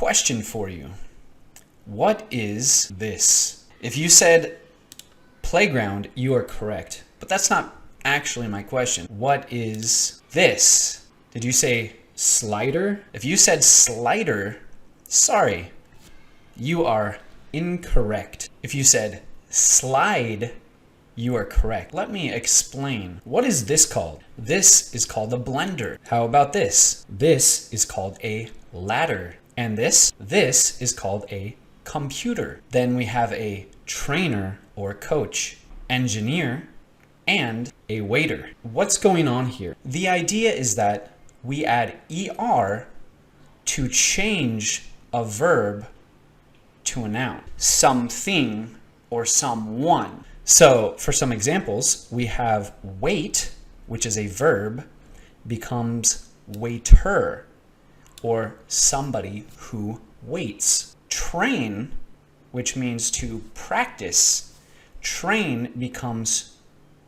question for you. What is this? If you said playground, you are correct. But that's not actually my question. What is this? Did you say slider? If you said slider, sorry, you are incorrect. If you said slide, you are correct. Let me explain. What is this called? This is called a blender. How about this? This is called a ladder. And this is called a computer. Then we have a trainer or coach, engineer, and a waiter. What's going on here? The idea is that we add ER to change a verb to a noun. Something or someone. So for some examples, we have wait, which is a verb, becomes waiter, or somebody who waits. Train, which means to practice, train becomes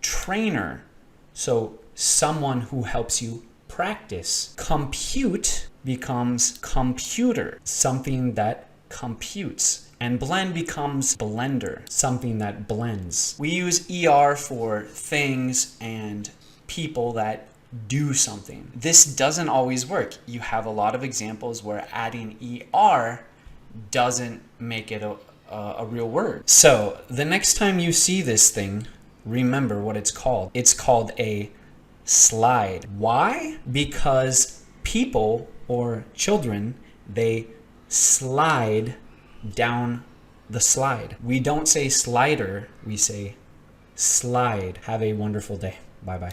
trainer, so someone who helps you practice. Compute becomes computer, something that computes. And blend becomes blender, something that blends. We use ER for things and people that do something. This doesn't always work. You have a lot of examples where adding ER doesn't make it a real word. So the next time you see this thing, remember what it's called. It's called a slide. Why? Because people or children, they slide down the slide. We don't say slider, we say slide. Have a wonderful day. Bye-bye.